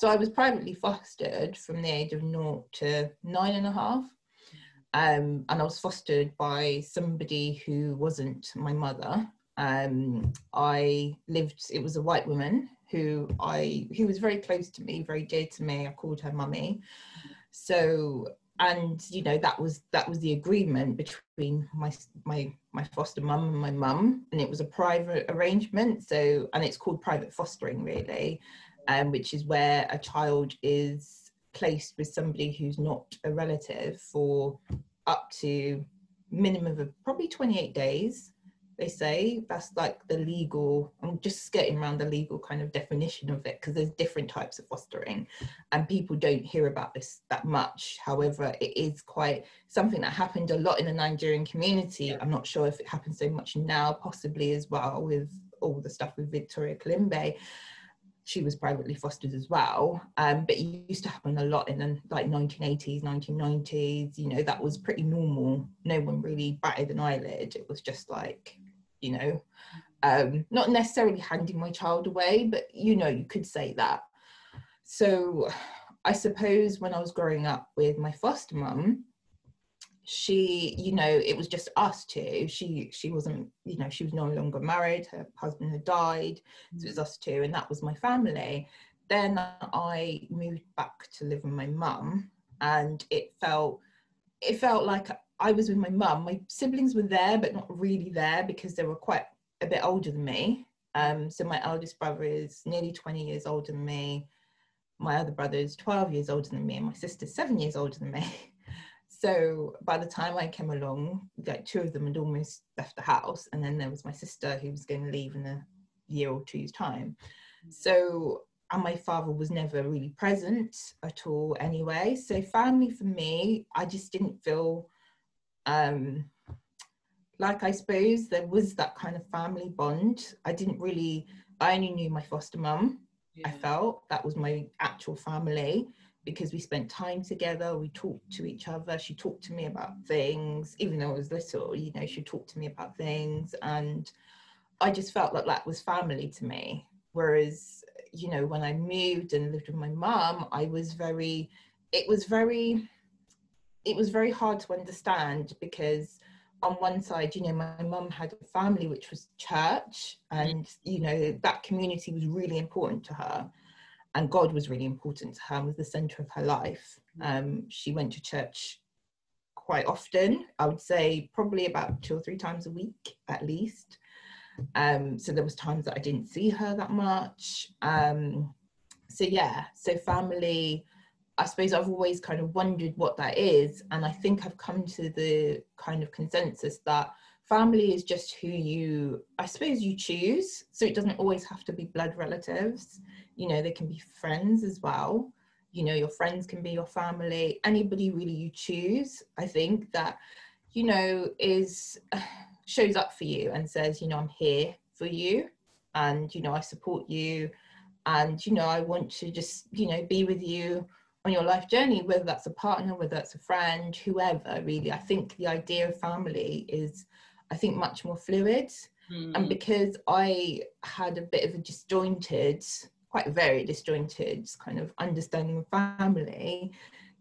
So I was privately fostered from the age of 0 to 9.5. And I was fostered by somebody who wasn't my mother. It was a white woman who was very close to me, very dear to me. I called her mummy. So, and you know, that was the agreement between my foster mum and my mum, and it was a private arrangement. So, and it's called private fostering, really, which is where a child is placed with somebody who's not a relative for up to minimum of probably 28 days. They say that's like the legal, I'm just skirting around the legal kind of definition of it, because there's different types of fostering and people don't hear about this that much. However, it is quite something that happened a lot in the Nigerian community. I'm not sure if it happens so much now, possibly as well with all the stuff with Victoria Kalimbe. She was privately fostered as well, but it used to happen a lot in the like 1980s, 1990s. You know, that was pretty normal. No one really batted an eyelid. It was just like, you know, not necessarily handing my child away, but you know, you could say that. So I suppose when I was growing up with my foster mum, she, you know, it was just us two. She wasn't, you know, she was no longer married, her husband had died, so it was us two, and that was my family. Then I moved back to live with my mum, and it felt like I was with my mum. My siblings were there, but not really there, because they were quite a bit older than me. So my eldest brother is nearly 20 years older than me. My other brother is 12 years older than me, and my sister's 7 years older than me. So by the time I came along, like two of them had almost left the house, and then there was my sister who was going to leave in a year or two's time. So, and my father was never really present at all anyway. So family for me, I just didn't feel like, I suppose there was that kind of family bond. I only knew my foster mum. I felt that was my actual family, because we spent time together, we talked to each other, she talked to me about things, even though I was little, you know, she talked to me about things, and I just felt like that was family to me. Whereas, you know, when I moved and lived with my mum, it was very hard to understand, because on one side, you know, my mum had a family which was church, and, you know, that community was really important to her. And God was really important to her and was the centre of her life. She went to church quite often. I would say probably about 2 or 3 times a week at least. So there was times that I didn't see her that much. So family, I suppose I've always kind of wondered what that is. And I think I've come to the kind of consensus that family is just who you choose. So it doesn't always have to be blood relatives. You know, they can be friends as well. You know, your friends can be your family. Anybody really you choose, I think that, you know, shows up for you and says, you know, I'm here for you, and, you know, I support you, and, you know, I want to just, you know, be with you on your life journey, whether that's a partner, whether that's a friend, whoever, really. I think the idea of family is, I think, much more fluid. And because I had a bit of a quite a very disjointed kind of understanding of family,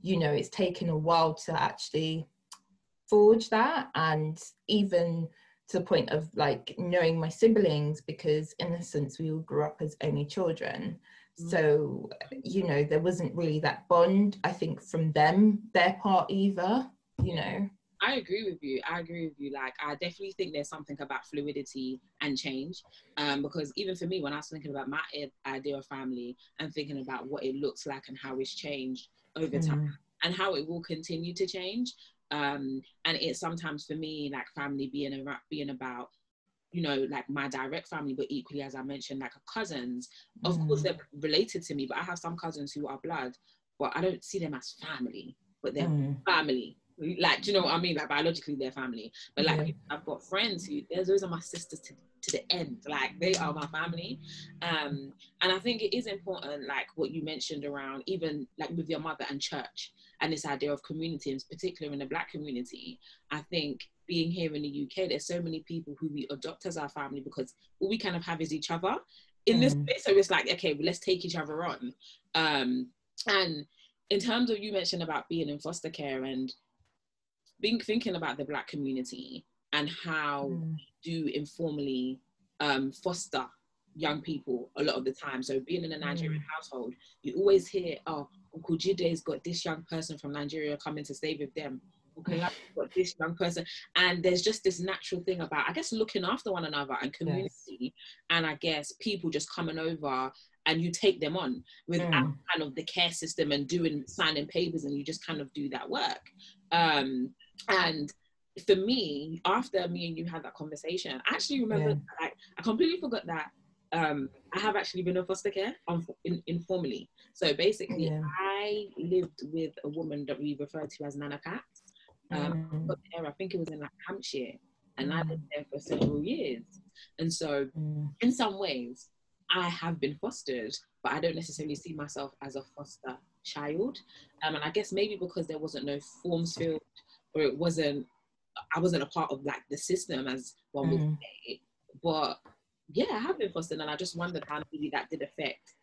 you know, it's taken a while to actually forge that, and even to the point of like knowing my siblings, because in a sense we all grew up as only children. So, you know, there wasn't really that bond, I think, from their part either, you know. I agree with you. Like, I definitely think there's something about fluidity and change. Because even for me, when I was thinking about my idea of family and thinking about what it looks like and how it's changed over time and how it will continue to change. And it's sometimes for me, like, family being about, you know, like my direct family, but equally, as I mentioned, like cousins. Of course, they're related to me, but I have some cousins who are blood, but I don't see them as family, but they're family. Like, do you know what I mean? Like, biologically, they're family. But like, I've got friends who, those are my sisters to the end. Like, they are my family. And I think it is important, like what you mentioned around, even like with your mother and church, and this idea of community, in particular in the Black community. I think being here in the UK, there's so many people who we adopt as our family because all we kind of have is each other. in this space, so it's like, okay, well, let's take each other on. And in terms of, you mentioned about being in foster care and thinking about the Black community and how we do informally foster young people a lot of the time. So being in a Nigerian household, you always hear, oh, Uncle Jide's got this young person from Nigeria coming to stay with them. Uncle Labi's got this young person. And there's just this natural thing about, I guess, looking after one another and community. Yes. And I guess people just coming over and you take them on without kind of the care system and signing papers, and you just kind of do that work. And for me, after me and you had that conversation, I actually remember, I completely forgot that I have actually been in foster care informally. So basically, I lived with a woman that we refer to as Nana Pat. I think it was in like Hampshire, and I lived there for several years. And so in some ways, I have been fostered, but I don't necessarily see myself as a foster child. And I guess maybe because there wasn't no forms filled, or I wasn't a part of like the system, as one would say. But yeah, I have been fostered, and I just wondered how maybe that did affect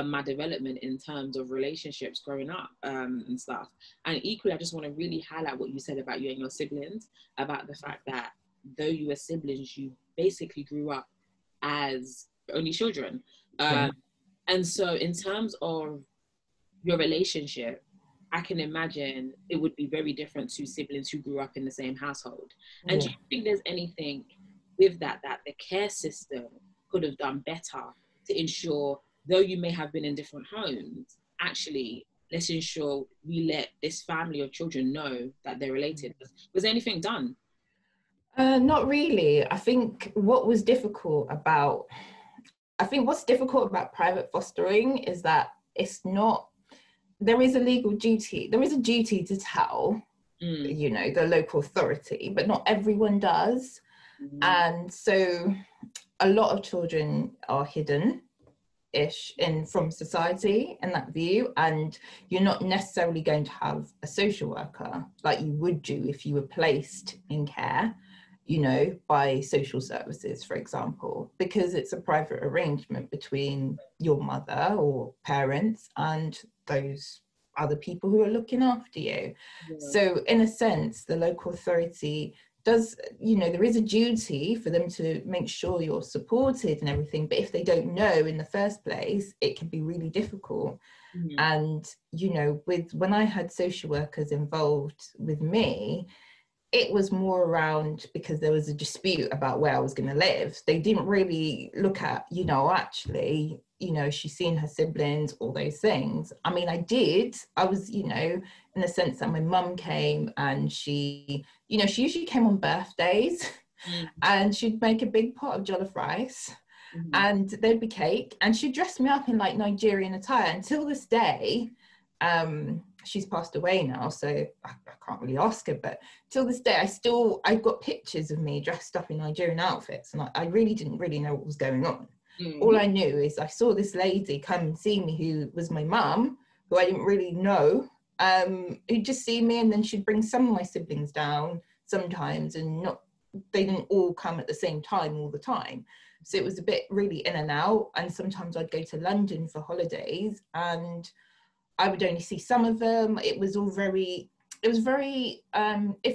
my development in terms of relationships growing up and stuff. And equally, I just want to really highlight what you said about you and your siblings, about the fact that though you were siblings, you basically grew up as only children. And so in terms of your relationship, I can imagine it would be very different to siblings who grew up in the same household. And do you think there's anything with that the care system could have done better to ensure, though you may have been in different homes, actually, let's ensure we let this family of children know that they're related? Was there anything done? Not really. I think what's difficult about private fostering is that there is a legal duty. There is a duty to tell, the local authority, but not everyone does. And so a lot of children are hidden-ish from society in that view, and you're not necessarily going to have a social worker like you would do if you were placed in care, by social services, for example, because it's a private arrangement between your mother or parents and those other people who are looking after you. So in a sense, the local authority does, there is a duty for them to make sure you're supported and everything, but if they don't know in the first place, it can be really difficult. And when I had social workers involved with me, it was more around because there was a dispute about where I was going to live. They didn't really look at, actually, she's seen her siblings, all those things. I mean, I was, in the sense that my mum came, and she usually came on birthdays and she'd make a big pot of jollof rice and there'd be cake, and she'd dress me up in like Nigerian attire. Until this day, she's passed away now, so I can't really ask her, but till this day, I've got pictures of me dressed up in Nigerian outfits, and I really didn't really know what was going on. All I knew is I saw this lady come and see me, who was my mum, who I didn't really know, who'd just see me, and then she'd bring some of my siblings down sometimes, and they didn't all come at the same time all the time. So it was a bit really in and out, and sometimes I'd go to London for holidays, and I would only see some of them. It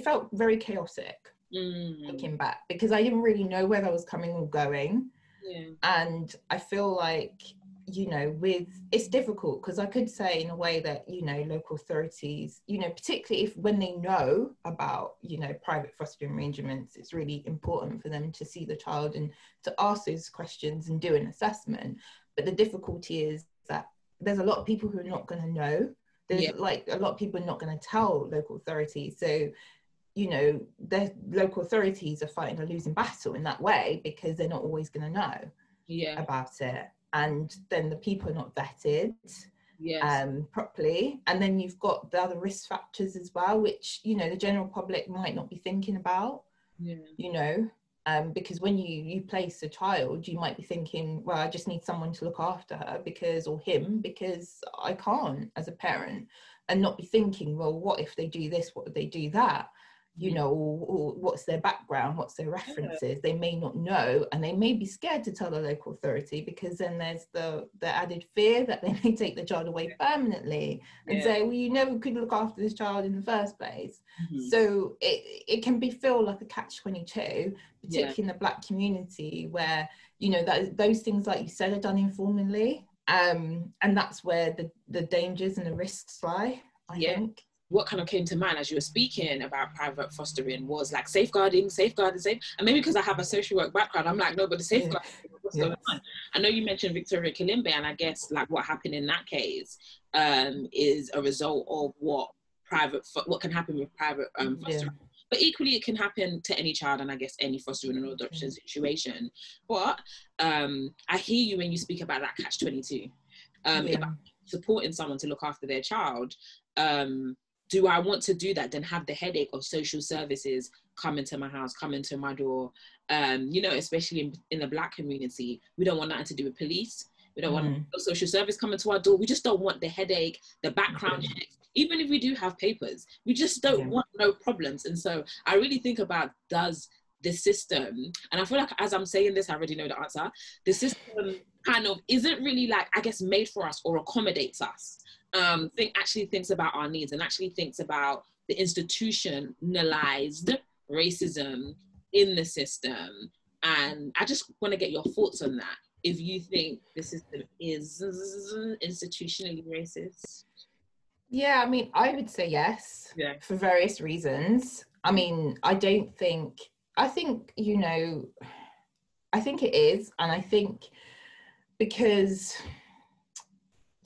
felt very chaotic looking back, because I didn't really know whether I was coming or going. And I feel like, it's difficult, because I could say in a way that, local authorities, particularly when they know about, private fostering arrangements, it's really important for them to see the child and to ask those questions and do an assessment. But the difficulty is that there's a lot of people who are not going to know. There's like a lot of people are not going to tell local authorities. So, the local authorities are fighting a losing battle in that way, because they're not always going to know about it. And then the people are not vetted properly. And then you've got the other risk factors as well, which, the general public might not be thinking about, because when you place a child, you might be thinking, well, I just need someone to look after her or him, because I can't as a parent, and not be thinking, well, what if they do this? What if they do that? you know, or what's their background, what's their references. They may not know, and they may be scared to tell the local authority, because then there's the added fear that they may take the child away permanently and say, well, you never could look after this child in the first place. So it can feel like a catch-22, particularly in the Black community, where, you know, that those things, like you said, are done informally, and that's where the dangers and the risks lie, I think. What kind of came to mind as you were speaking about private fostering was like safeguarding, and maybe because I have a social work background, I'm like, no, but the safeguarding, what's going on? I know you mentioned Victoria Kilimbe, and I guess like what happened in that case is a result of what can happen with private fostering. But equally, it can happen to any child, and I guess any fostering or adoption situation. But I hear you when you speak about that catch-22. About supporting someone to look after their child. Do I want to do that, then have the headache of social services come into my house, come into my door? You know, especially in the Black community, we don't want nothing to do with police. We don't want social service coming to our door. We just don't want the headache, the background checks. Even if we do have papers, we just don't want no problems. And so I really think about, does the system, and I feel like as I'm saying this, I already know the answer, the system kind of isn't really like, I guess, made for us or accommodates us. Actually thinks about our needs, and actually thinks about the institutionalized racism in the system. And I just want to get your thoughts on that. If you think the system is institutionally racist. Yeah, I mean, I would say yes, for various reasons. I mean, I think, you know, I think it is. And I think because,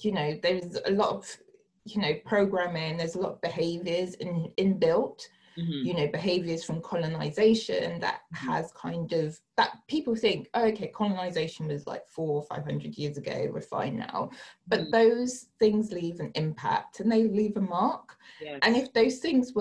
you know, there's a lot of, you know, programming, there's a lot of behaviors inbuilt, you know, behaviors from colonization that has kind of, that people think, oh, okay, colonization was like 400 or 500 years ago, we're fine now. But those things leave an impact, and they leave a mark. And if those things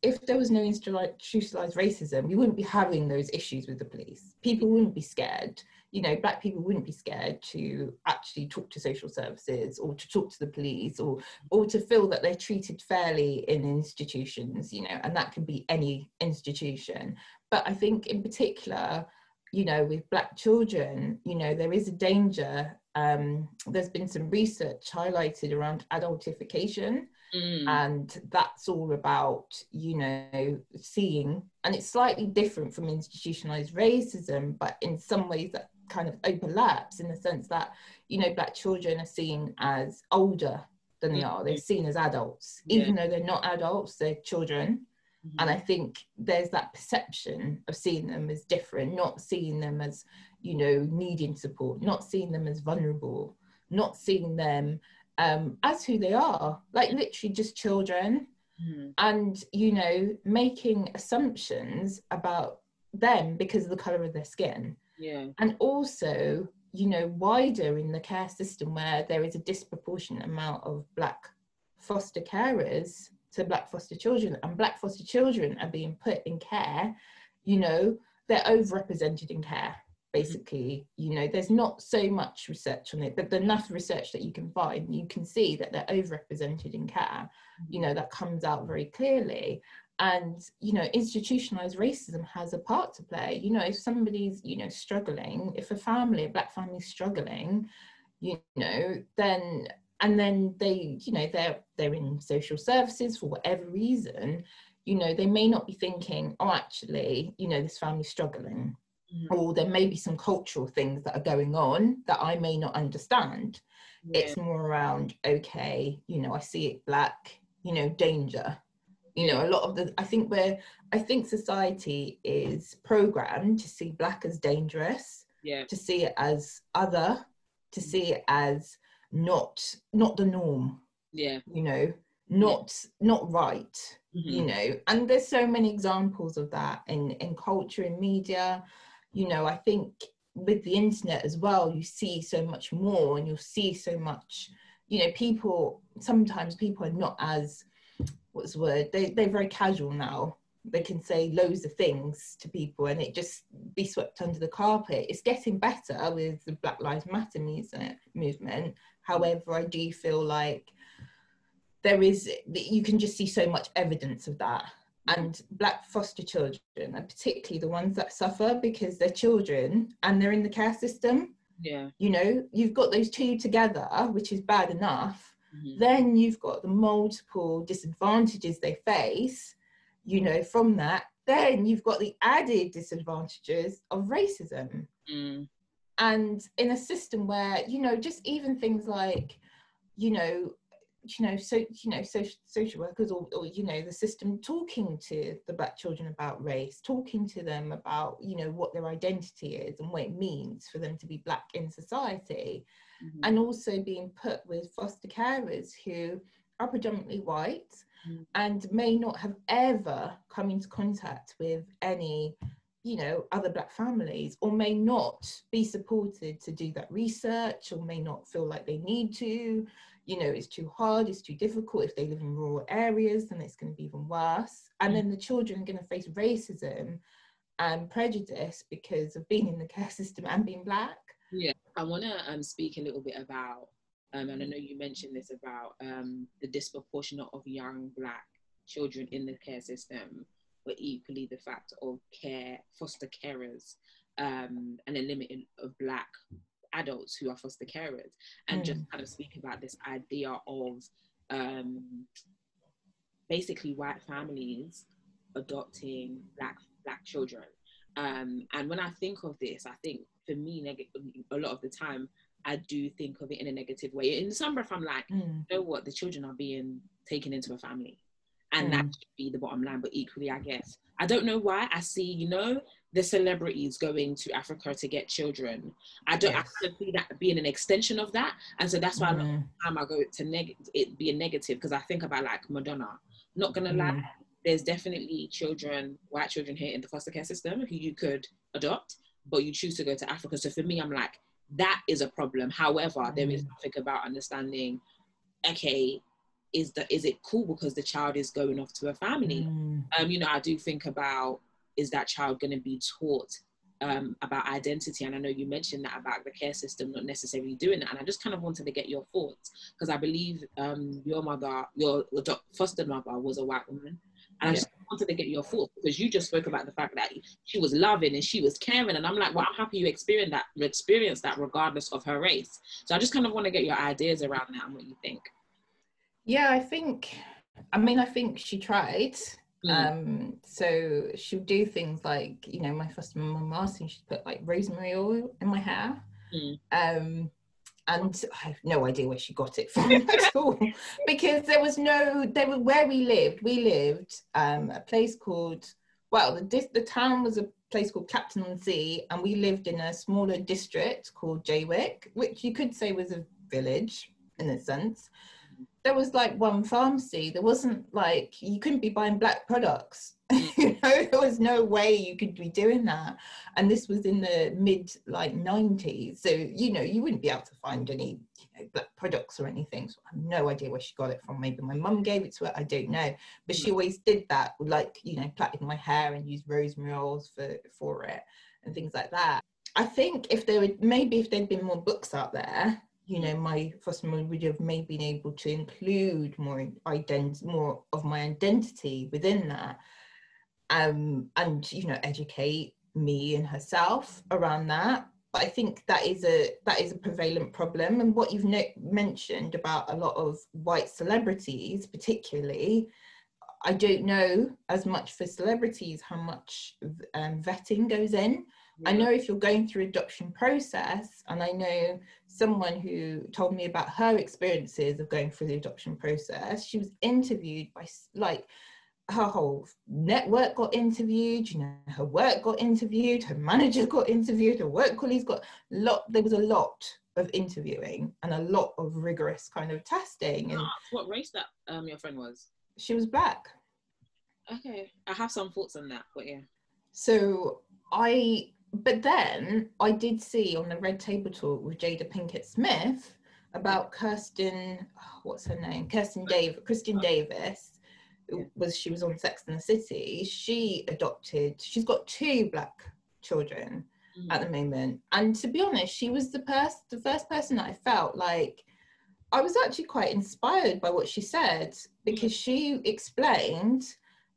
if there was no institutionalized racism, we wouldn't be having those issues with the police. People wouldn't be scared. You know, Black people wouldn't be scared to actually talk to social services, or to talk to the police, or to feel that they're treated fairly in institutions, you know, and that can be any institution. But I think in particular, you know, with Black children, you know, there is a danger. There's been some research highlighted around adultification, and that's all about, you know, seeing, and it's slightly different from institutionalized racism, but in some ways that kind of overlaps, in the sense that, you know, Black children are seen as older than they are. They're seen as adults, even though they're not adults, they're children. And I think there's that perception of seeing them as different, not seeing them as, you know, needing support, not seeing them as vulnerable, not seeing them as who they are, like literally just children. And, you know, making assumptions about them because of the colour of their skin. And also, you know, wider in the care system, where there is a disproportionate amount of Black foster carers to Black foster children, and Black foster children are being put in care, you know, they're overrepresented in care, basically. You know, there's not so much research on it, but enough research that you can find, you can see that they're overrepresented in care. You know, that comes out very clearly. And, you know, institutionalized racism has a part to play. You know, if somebody's, you know, struggling, if a Black family is struggling, you know, then they, you know, they're in social services for whatever reason, you know, they may not be thinking, oh, actually, you know, this family's struggling. Or there may be some cultural things that are going on that I may not understand. It's more around, okay, you know, I see it Black, you know, danger. You know, a lot of I think society is programmed to see Black as dangerous, to see it as other, to see it as not the norm, you know, not right, you know. And there's so many examples of that in culture, in media. You know, I think with the internet as well, you see so much more, and you'll see so much, you know, sometimes people are not as, what's the word, they're very casual now. They can say loads of things to people and it just be swept under the carpet. It's getting better with the Black Lives Matter movement. However, I do feel like you can just see so much evidence of that. And Black foster children are particularly the ones that suffer because they're children and they're in the care system. Yeah. You know, you've got those two together, which is bad enough. Then you've got the multiple disadvantages they face, you know, from that. Then you've got the added disadvantages of racism. And in a system where, you know, just even things like, social workers or you know, the system talking to the Black children about race, talking to them about, you know, what their identity is and what it means for them to be Black in society, and also being put with foster carers who are predominantly white and may not have ever come into contact with any, you know, other Black families, or may not be supported to do that research, or may not feel like they need to. You know, it's too hard, it's too difficult. If they live in rural areas, then it's going to be even worse. And then the children are going to face racism and prejudice because of being in the care system and being Black. Yeah, I want to speak a little bit about, and I know you mentioned this about the disproportionate of young Black children in the care system, but equally the fact of foster carers, and a limit of Black adults who are foster carers, and just kind of speak about this idea of basically white families adopting black children. And when I think of this, I think for me, a lot of the time, I do think of it in a negative way. In some breath, I'm like, you know what, the children are being taken into a family. And that should be the bottom line. But equally, I guess, I don't know why I see, you know, the celebrities going to Africa to get children. I kind of see that being an extension of that. And so that's why a lot of the time I go to it be a negative, because I think about like Madonna. Not gonna lie, there's definitely white children here in the foster care system who you could adopt, but you choose to go to Africa. So for me, I'm like, that is a problem. However, there is something about understanding, okay, is it cool because the child is going off to a family? You know, I do think about, is that child going to be taught about identity? And I know you mentioned that about the care system not necessarily doing that. And I just kind of wanted to get your thoughts, because I believe your foster mother was a white woman. And I just wanted to get your thoughts, because you just spoke about the fact that she was loving and she was caring. And I'm like, well, I'm happy you experienced that regardless of her race. So I just kind of want to get your ideas around that and what you think. Yeah, I think she tried. So she'll do things like, you know, my foster mum asked me, she'd put like rosemary oil in my hair. And I have no idea where she got it from at all, because where we lived a place called, the town was a place called Clapton on Sea, and we lived in a smaller district called Jaywick, which you could say was a village in a sense. There was like one pharmacy. There wasn't like, you couldn't be buying Black products. You know, there was no way you could be doing that. And this was in the mid 90s. So, you know, you wouldn't be able to find any, you know, Black products or anything. So I have no idea where she got it from. Maybe my mum gave it to her, I don't know. But she always did that, like, you know, plait in my hair and use rosemary oils for it and things like that. I think if there'd been more books out there, you know, my foster mum would have maybe been able to include more of my identity within that, and, you know, educate me and herself around that. But I think that is a prevalent problem. And what you've mentioned about a lot of white celebrities, particularly, I don't know as much for celebrities how much vetting goes in. I know if you're going through adoption process, and I know someone who told me about her experiences of going through the adoption process, she was interviewed by, like, her whole network got interviewed, you know, her work got interviewed, her manager got interviewed, her work colleagues there was a lot of interviewing and a lot of rigorous kind of testing. And what race that your friend was? She was Black. Okay, I have some thoughts on that, but yeah. So but then I did see on the Red Table Talk with Jada Pinkett Smith about Kirsten Davis. She was on Sex and the City. She's got 2 Black children at the moment. And to be honest, she was the first person that I felt like I was actually quite inspired by what she said, because she explained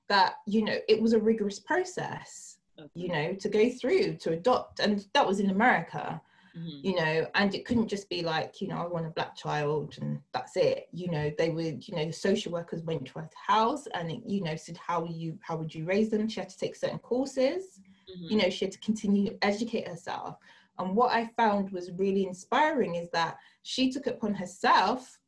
that, you know, it was a rigorous process, you know, to go through to adopt. And that was in America, you know, and it couldn't just be like, you know, I want a black child and that's it. You know, they would, you know, the social workers went to her house and, it, you know, said, how would you raise them? She had to take certain courses, you know, she had to continue to educate herself. And what I found was really inspiring is that she took it upon herself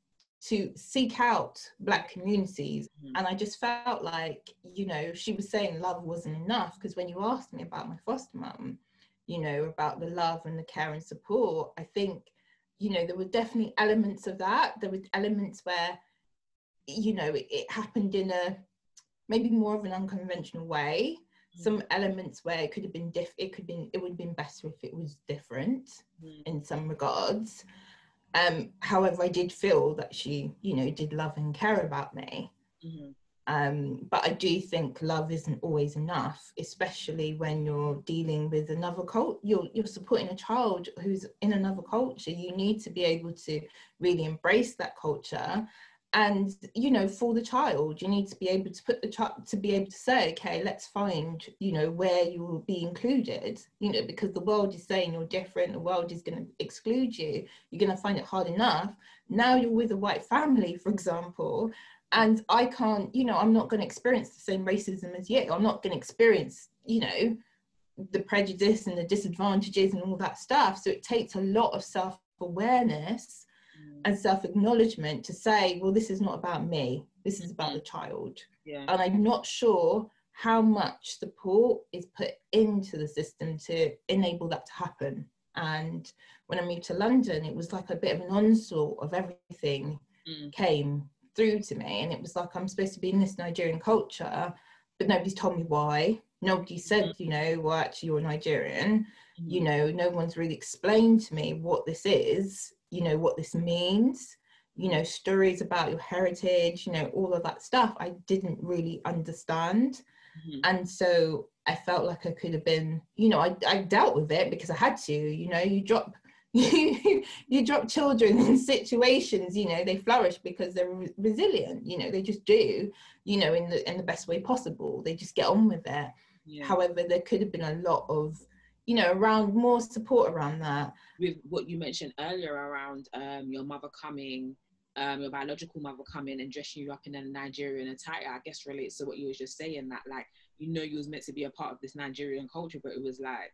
to seek out black communities. And I just felt like, you know, she was saying love wasn't enough, because when you asked me about my foster mum, you know, about the love and the care and support, I think, you know, there were definitely elements of that. There were elements where, you know, it happened in a maybe more of an unconventional way. Some elements where it could have been it would have been better if it was different in some regards. However, I did feel that she, you know, did love and care about me. But I do think love isn't always enough, especially when you're dealing with another culture. You're supporting a child who's in another culture. You need to be able to really embrace that culture. And, you know, for the child, you need to be able to put the child, to be able to say, okay, let's find, you know, where you will be included, you know, because the world is saying you're different, the world is going to exclude you, you're going to find it hard enough. Now you're with a white family, for example, and I can't, you know, I'm not going to experience the same racism as you. I'm not going to experience, you know, the prejudice and the disadvantages and all that stuff. So it takes a lot of self-awareness and self-acknowledgement to say, well, this is not about me, this is about the child. And I'm not sure how much support is put into the system to enable that to happen. And when I moved to London, it was like a bit of an onslaught of everything came through to me, and it was like, I'm supposed to be in this Nigerian culture, but nobody's told me why. Nobody said, you know, well, actually you're Nigerian. You know, no one's really explained to me what this is, you know, what this means, you know, stories about your heritage, you know, all of that stuff I didn't really understand. And so I felt like I could have been, you know, I dealt with it because I had to. You know, you drop you drop children in situations, you know, they flourish because they're resilient, you know, they just do, you know, in the best way possible. They just get on with it. However, there could have been a lot of, you know, around more support around that. With what you mentioned earlier around your mother coming, your biological mother coming and dressing you up in a Nigerian attire, I guess relates to what you was just saying, that like, you know, you was meant to be a part of this Nigerian culture, but it was like,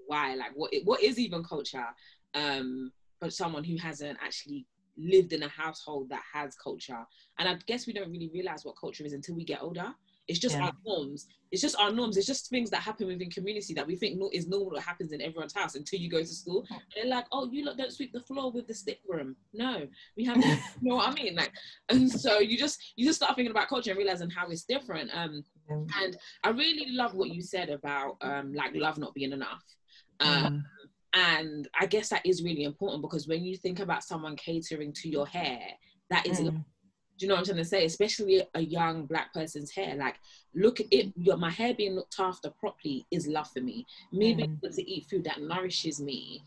why? Like, what is even culture? But someone who hasn't actually lived in a household that has culture. And I guess we don't really realize what culture is until we get older. It's just our norms. It's just our norms. It's just things that happen within community that we think is normal, that happens in everyone's house until you go to school. And they're like, oh, you lot don't sweep the floor with the stick broom. No, we have, you know what I mean? Like, and so you just start thinking about culture and realizing how it's different. And I really love what you said about like love not being enough. And I guess that is really important, because when you think about someone catering to your hair, that is love. Do you know what I'm trying to say? Especially a young black person's hair. Like, look at it, my hair being looked after properly is love for me. Me being able to eat food that nourishes me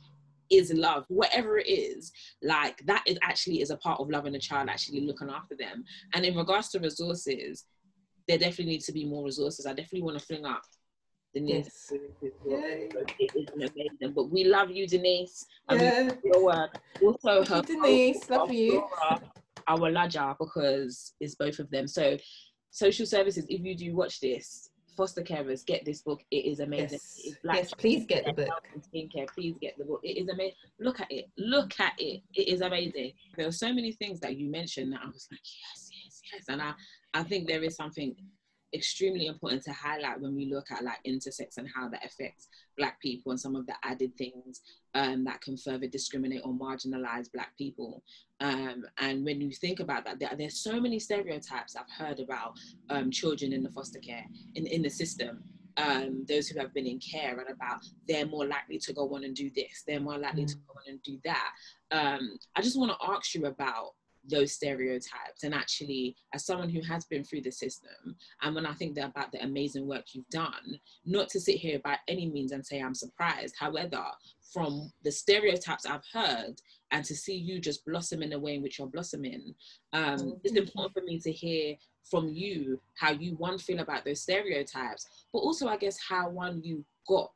is love. Whatever it is, like, that is actually is a part of loving a child, actually looking after them. And in regards to resources, there definitely needs to be more resources. I definitely want to fling up Denise. It is amazing. But we love you, Denise. I mean, your work. Also, her Denise, love you. Our Laja, because it's both of them. So social services, if you do watch this, foster carers, get this book. It is amazing. Yes, please get the book. Skincare, please get the book. It is amazing. Look at it. It is amazing. There are so many things that you mentioned that I was like, yes. And I think there is something extremely important to highlight when we look at like intersex and how that affects black people, and some of the added things that can further discriminate or marginalize black people. And when you think about that, there's so many stereotypes I've heard about children in the foster care, in the system, those who have been in care, and about they're more likely to go on and do this, they're more likely to go on and do that. I just want to ask you about those stereotypes, and actually, as someone who has been through the system, and when I think about the amazing work you've done, not to sit here by any means and say I'm surprised, however, from the stereotypes I've heard, and to see you just blossom in the way in which you're blossoming, it's important for me to hear from you, how you feel about those stereotypes, but also I guess how you got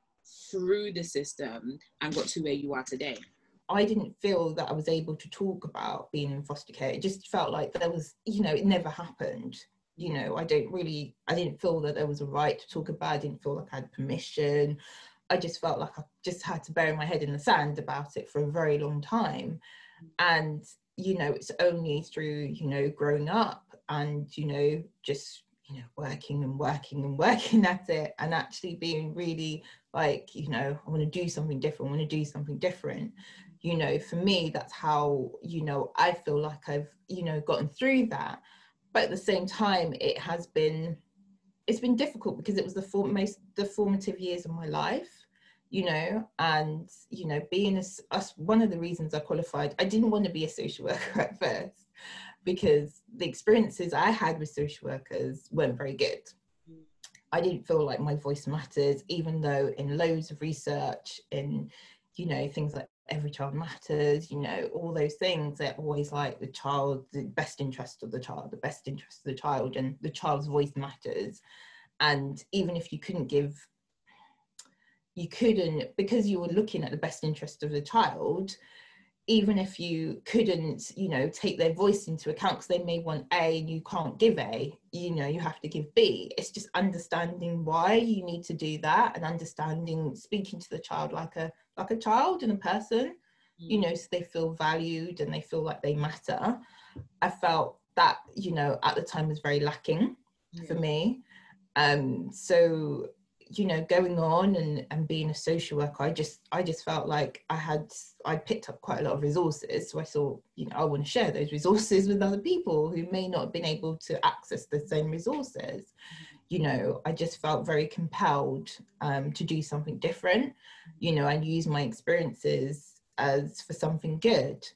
through the system and got to where you are today. I didn't feel that I was able to talk about being in foster care. It just felt like there was, it never happened. I didn't feel that there was a right to talk about it. I didn't feel like I had permission. I just felt like I just had to bury my head in the sand about it for a very long time. And, it's only through, growing up and, just, working and working and working at it and actually being really like, I want to do something different. I want to do something different. For me, that's how, I feel like I've, gotten through that. But at the same time, it's been difficult because it was the formative years of my life, and, being one of the reasons I qualified, I didn't want to be a social worker at first because the experiences I had with social workers weren't very good. I didn't feel like my voice mattered, even though in loads of research, in, things like Every Child Matters, all those things, they're always like the best interest of the child, and the child's voice matters. And even if you couldn't, because you were looking at the best interest of the child, even if you couldn't, take their voice into account because they may want A and you can't give A, you have to give B. It's just understanding why you need to do that and speaking to the child like a child and a person, so they feel valued and they feel like they matter. I felt that, at the time was very lacking for me. So, going on and being a social worker, I just felt like I picked up quite a lot of resources. So I thought, I want to share those resources with other people who may not have been able to access the same resources. I just felt very compelled to do something different, and use my experiences as for something good.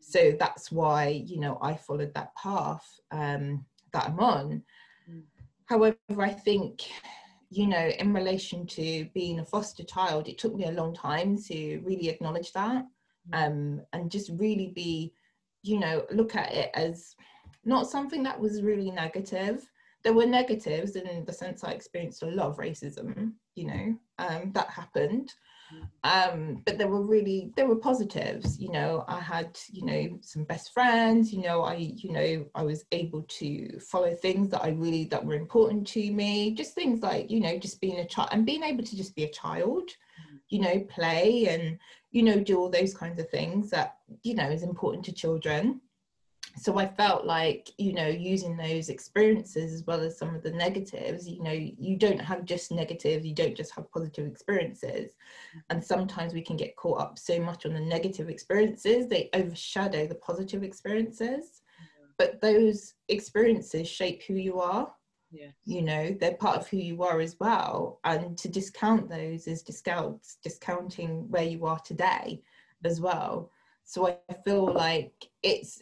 So that's why, I followed that path that I'm on. However, I think, in relation to being a foster child, it took me a long time to really acknowledge that, and just really be, look at it as not something that was really negative. There were negatives in the sense I experienced a lot of racism, that happened. But there were positives. I had, some best friends, I was able to follow things that were important to me, just things like, just being a child and being able to just be a child, play and, do all those kinds of things that, is important to children. So I felt like, using those experiences as well as some of the negatives, you don't have just negative, you don't just have positive experiences. And sometimes we can get caught up so much on the negative experiences, they overshadow the positive experiences. But those experiences shape who you are. Yeah. They're part of who you are as well. And to discount those is discounting where you are today as well. So I feel like it's,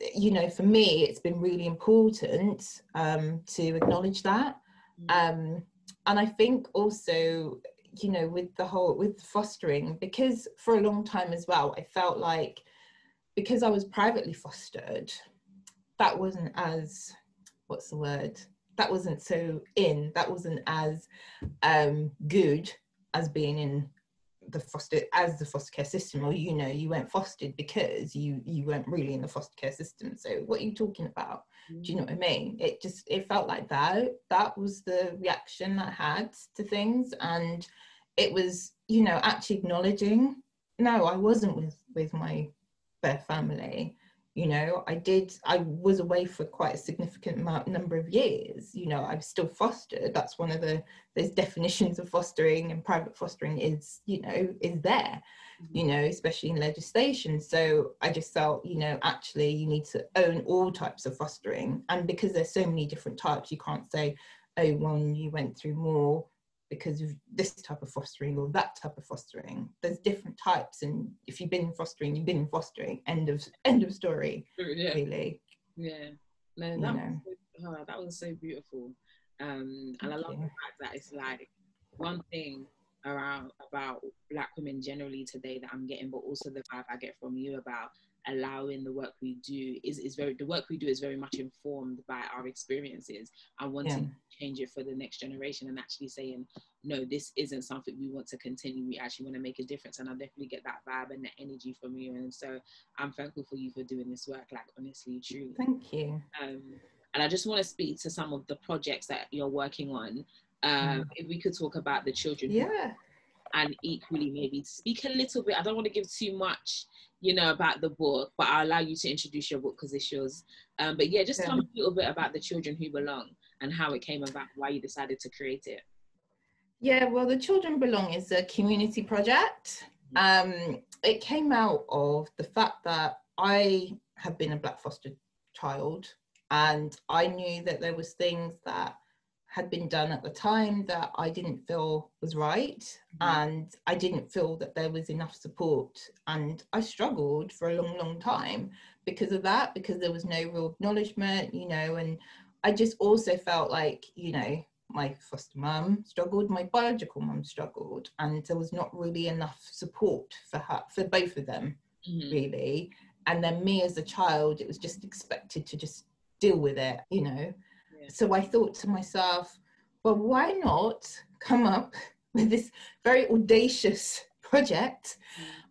for me, it's been really important to acknowledge that. And I think also, with fostering, because for a long time as well, I felt like because I was privately fostered, that wasn't as, that wasn't as good as being in the foster care system, or you weren't fostered because you weren't really in the foster care system. So what are you talking about? Do you know what I mean? It felt like that was the reaction I had to things. And it was, actually acknowledging, no, I wasn't with my birth family. I was away for quite a significant number of years. I was still fostered. That's one of those definitions of fostering, and private fostering is there, especially in legislation. So I just felt, actually you need to own all types of fostering. And because there's so many different types, you can't say, oh, one you went through more because of this type of fostering or that type of fostering. There's different types, and if you've been in fostering, you've been in fostering. End of story. Yeah. Really. Yeah. No, that was so beautiful. And I love the fact that it's like one thing about Black women generally today that I'm getting, but also the vibe I get from you about allowing the work we do the work we do is very much informed by our experiences, and wanting to change it for the next generation, and actually saying, no, this isn't something we want to continue. We actually want to make a difference. And I definitely get that vibe and the energy from you. And so I'm thankful for you for doing this work, like, honestly, truly. Thank you. And I just want to speak to some of the projects that you're working on. If we could talk about the children. Yeah. And equally maybe speak a little bit. I don't want to give too much, you know, about the book, but I'll allow you to introduce your book because it's yours. But yeah, just tell me a little bit about The Children Who Belong and how it came about, why you decided to create it. Yeah, well, The Children Belong is a community project. It came out of the fact that I have been a Black foster child, and I knew that there was things that had been done at the time that I didn't feel was right, and I didn't feel that there was enough support, and I struggled for a long time because of that, because there was no real acknowledgement, you know. And I just also felt like, you know, my foster mum struggled, my biological mum struggled, and there was not really enough support for her, for both of them, really. And then me as a child, it was just expected to just deal with it, you know. So I thought to myself, well, why not come up with this very audacious project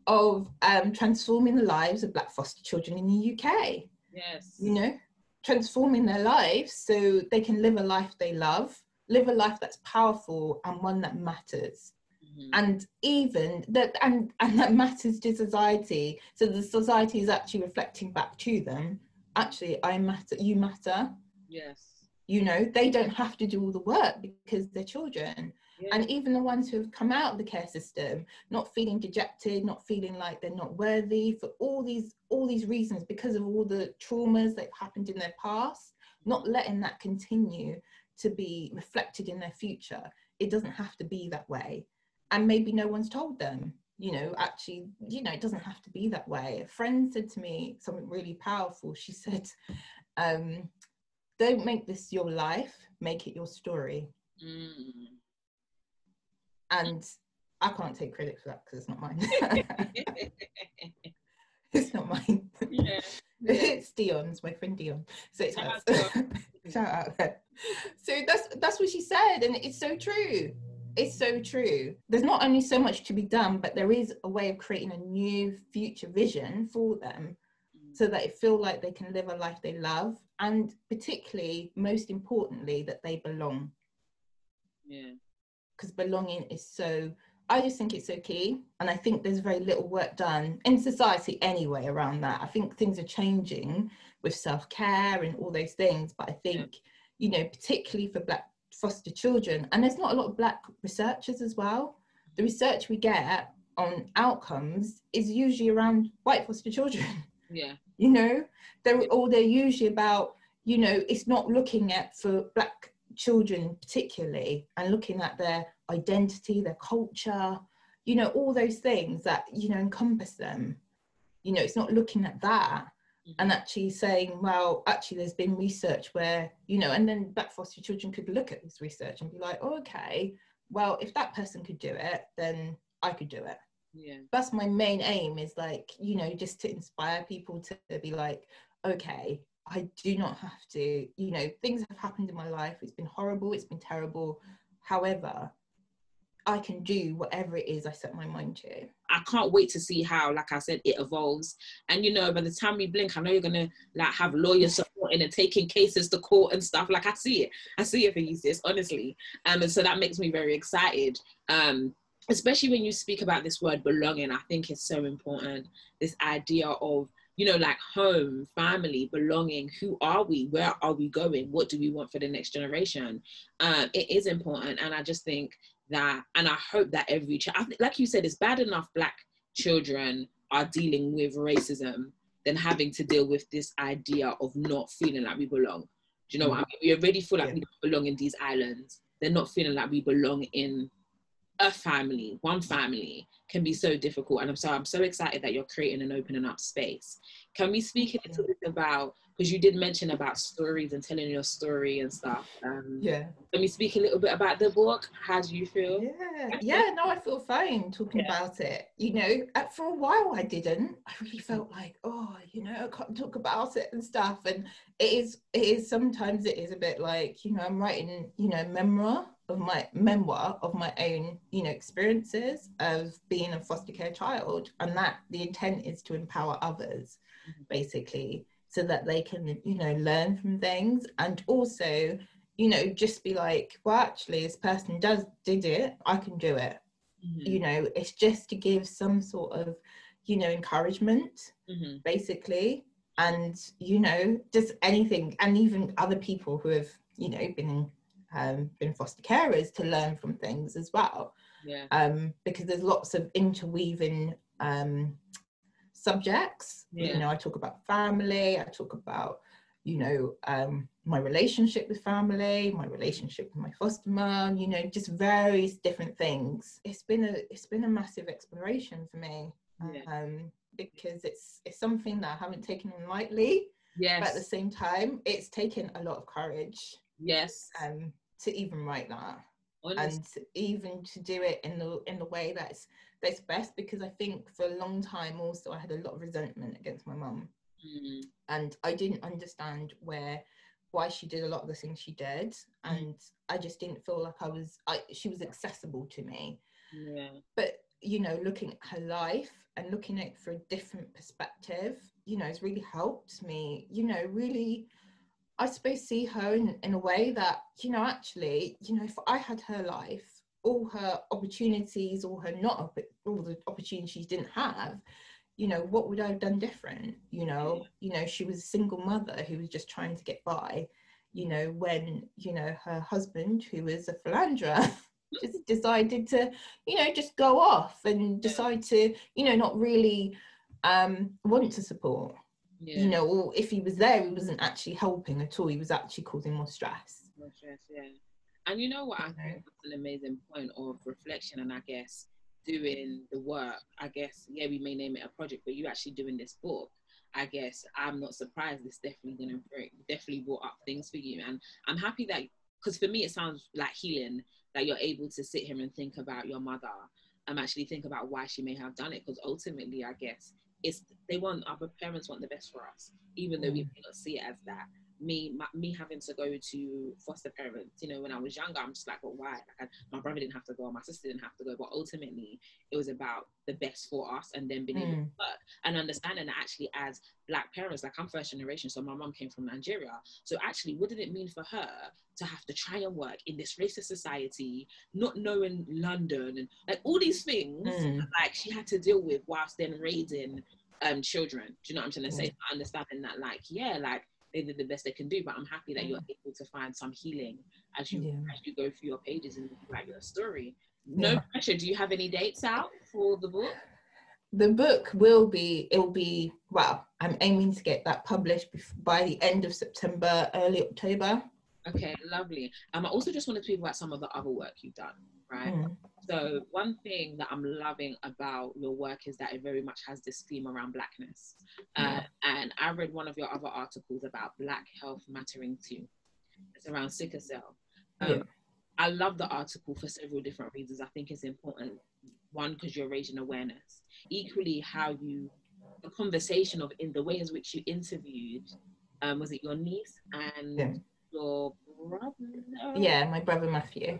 of transforming the lives of Black foster children in the UK? Yes. You know, transforming their lives so they can live a life they love, live a life that's powerful and one that matters. And even that, and that matters to society. So the society is actually reflecting back to them, actually, I matter, you matter. Yes. You know, they don't have to do all the work because they're children. And even the ones who have come out of the care system, not feeling dejected, not feeling like they're not worthy for all these reasons, because of all the traumas that happened in their past, not letting that continue to be reflected in their future. It doesn't have to be that way. And maybe no one's told them, you know, actually, you know, it doesn't have to be that way. A friend said to me something really powerful. She said, don't make this your life, make it your story. And I can't take credit for that because it's not mine. It's not mine. It's Dion's, my friend Dion. So it's hers. Shout out. So that's what she said, and it's so true. It's so true. There's not only so much to be done, but there is a way of creating a new future vision for them, so that it feel like they can live a life they love, and particularly, most importantly, that they belong. Yeah. Because belonging is so, I just think it's so key. And I think there's very little work done in society anyway around that. I think things are changing with self-care and all those things. But I think, you know, particularly for Black foster children, and there's not a lot of Black researchers as well. The research we get on outcomes is usually around white foster children. Yeah. You know, they're usually about, you know, it's not looking at for Black children particularly, and looking at their identity, their culture, you know, all those things that, you know, encompass them. You know, it's not looking at that and actually saying, well, actually there's been research where, you know, and then Black foster children could look at this research and be like, oh, okay, well, if that person could do it, then I could do it. Yeah. That's my main aim, is like, you know, just to inspire people to be like, okay, I do not have to, you know, things have happened in my life. It's been horrible. It's been terrible. However, I can do whatever it is I set my mind to. I can't wait to see how, like I said, it evolves. And, you know, by the time we blink, I know you're going to like have lawyers supporting and taking cases to court and stuff. Like I see it for you, sis, honestly. And so that makes me very excited. Especially when you speak about this word belonging, I think it's so important. This idea of, you know, like home, family, belonging. Who are we? Where are we going? What do we want for the next generation? It is important. And I just think that, and I hope that every child, like you said, it's bad enough Black children are dealing with racism than having to deal with this idea of not feeling like we belong. Do you know what I mean? We already feel like we don't belong in these islands. They're not feeling like we belong in one family can be so difficult. And I'm so excited that you're creating and opening up space. Can we speak a little bit about, because you did mention about stories and telling your story and stuff. Yeah. Can we speak a little bit about the book? How do you feel? Yeah, no, I feel fine talking about it. You know, for a while I didn't. I really felt like, oh, you know, I can't talk about it and stuff. And it is sometimes it is a bit like, you know, I'm writing, you know, memoir of my own, you know, experiences of being a foster care child, and that the intent is to empower others, basically, so that they can, you know, learn from things, and also, you know, just be like, well, actually, this person did it, I can do it. You know, it's just to give some sort of, you know, encouragement, basically, and, you know, just anything, and even other people who have, you know, been foster carers, to learn from things as well. Because there's lots of interweaving subjects. You know, I talk about family, I talk about, you know, my relationship with family, my relationship with my foster mom, you know, just various different things. It's been a massive exploration for me, because it's something that I haven't taken on lightly. But at the same time, it's taken a lot of courage. To even write that. Honestly. And even to do it in the way that's best, because I think for a long time also I had a lot of resentment against my mum, and I didn't understand why she did a lot of the things she did, and I just didn't feel like she was accessible to me. But, you know, looking at her life and looking at it from a different perspective, you know, has really helped me, you know, really, I suppose, see her in a way that, you know, actually, you know, if I had her life, all her opportunities, all the opportunities she didn't have, you know, what would I have done different? You know, she was a single mother who was just trying to get by, you know, when, you know, her husband, who was a philanderer, just decided to, you know, just go off and decide to, you know, not really want to support. You know, or if he was there, he wasn't actually helping at all. He was actually causing more stress. And you know what, I think that's an amazing point of reflection, and I guess doing the work. I guess, we may name it a project, but you actually doing this book, I guess I'm not surprised. It's definitely brought up things for you. And I'm happy that, because for me it sounds like healing, that you're able to sit here and think about your mother, and actually think about why she may have done it, because ultimately, I guess, our parents want the best for us, even though we may not see it as that. Me having to go to foster parents, you know, when I was younger, I'm just like, well, why? Like, my brother didn't have to go, my sister didn't have to go, but ultimately it was about the best for us, and then being able to work and understanding that actually as Black parents, like, I'm first generation, so my mom came from Nigeria, so actually what did it mean for her to have to try and work in this racist society, not knowing London, and like all these things like she had to deal with whilst then raising children. Do you know what I'm trying to say? Understanding that, like, like, they did the best they can do, but I'm happy that you're able to find some healing as you go through your pages and write your story. No pressure. Do you have any dates out for the book? The book will be, well, I'm aiming to get that published by the end of September, early October. Okay, lovely. I also just want to speak about some of the other work you've done, right? So one thing that I'm loving about your work is that it very much has this theme around Blackness. And I read one of your other articles about Black health mattering too. It's around sickle cell. I love the article for several different reasons. I think it's important. One, because you're raising awareness. Equally, the conversation of in the way in which you interviewed, was it your niece and your brother? My brother Matthew.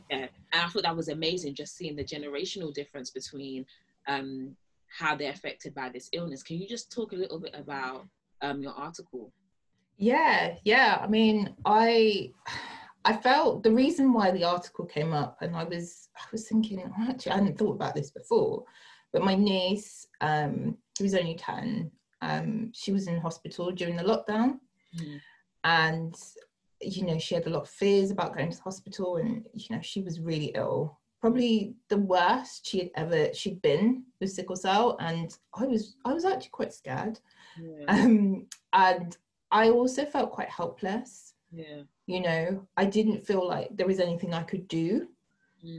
And I thought that was amazing, just seeing the generational difference between how they're affected by this illness. Can you just talk a little bit about your article? I mean, I felt the reason why the article came up, and I was thinking, actually, I hadn't thought about this before, but my niece, who was only 10, she was in hospital during the lockdown, and, you know, she had a lot of fears about going to the hospital, and, you know, she was really ill, probably the worst she'd been with sickle cell, and I was actually quite scared, and I also felt quite helpless. You know, I didn't feel like there was anything I could do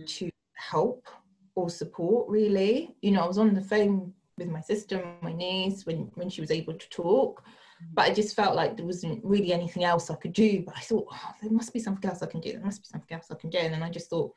to help or support, really. You know, I was on the phone with my sister and my niece when she was able to talk, but I just felt like there wasn't really anything else I could do. But I thought, oh, there must be something else I can do. There must be something else I can do. And then I just thought,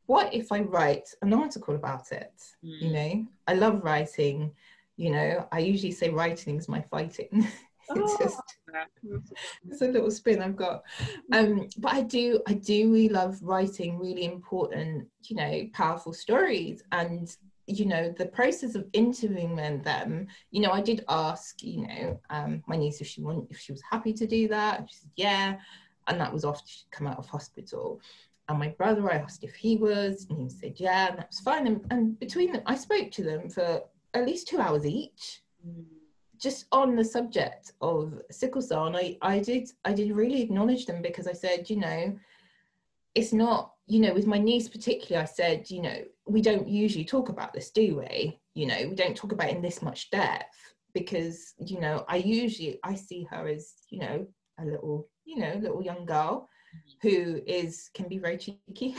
what if I write an article about it? You know, I love writing. You know, I usually say writing is my fighting. It's a little spin I've got. But I do really love writing really important, you know, powerful stories. And you know, the process of interviewing them, you know, I did ask, you know, my niece if she was happy to do that, and she said yeah, and that was after she'd come out of hospital. And my brother, I asked if he was, and he said yeah, and that was fine. And between them, I spoke to them for at least 2 hours each, just on the subject of sickle cell. And I did really acknowledge them, because I said, you know, it's not, you know, with my niece particularly, I said, you know, we don't usually talk about this, do we? You know, we don't talk about it in this much depth, because, you know, I see her as, you know, a little young girl who can be very cheeky.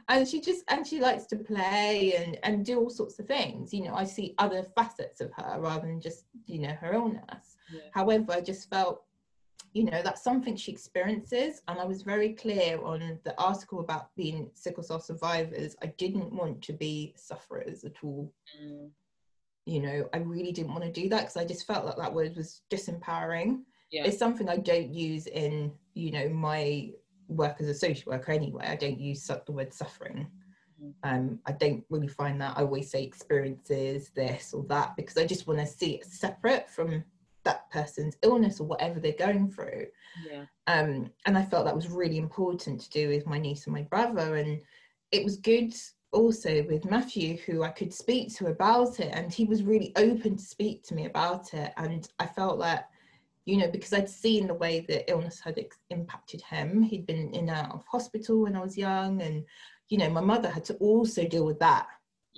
and she likes to play and do all sorts of things. You know, I see other facets of her rather than just, you know, her illness. However, I just felt, you know, that's something she experiences, and I was very clear on the article about being sickle cell survivors. I didn't want to be sufferers at all. You know, I really didn't want to do that, because I just felt like that word was disempowering. It's something I don't use in, you know, my work as a social worker anyway. I don't use the word suffering. I don't really find that. I always say experiences, this or that, because I just want to see it separate from that person's illness or whatever they're going through. And I felt that was really important to do with my niece and my brother. And it was good also with Matthew, who I could speak to about it, and he was really open to speak to me about it. And I felt like, you know, because I'd seen the way that illness had impacted him. He'd been in and out of hospital when I was young, and, you know, my mother had to also deal with that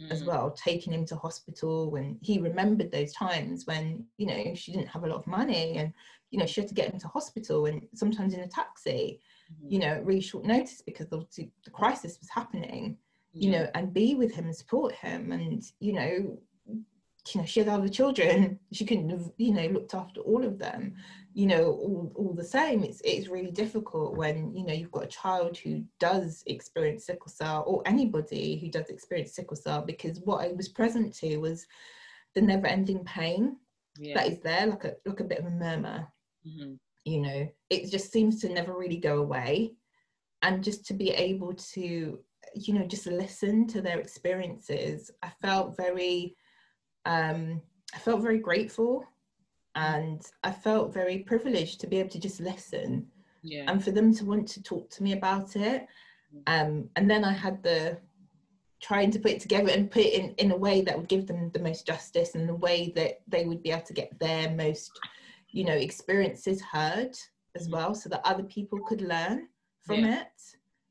as well, taking him to hospital. When he remembered those times when, you know, she didn't have a lot of money, and, you know, she had to get him to hospital, and sometimes in a taxi, you know, at really short notice, because the crisis was happening, you know, and be with him and support him. And, you know, she had other children, she couldn't have, you know, looked after all of them, you know, all the same. It's really difficult when, you know, you've got a child who does experience sickle cell, or anybody who does experience sickle cell, because what I was present to was the never-ending pain that is there, like a bit of a murmur. You know, it just seems to never really go away. And just to be able to, you know, just listen to their experiences, I felt very grateful, and I felt very privileged to be able to just listen, and for them to want to talk to me about it. And then I had trying to put it together and put it in a way that would give them the most justice, and the way that they would be able to get their most, you know, experiences heard as well, so that other people could learn from it.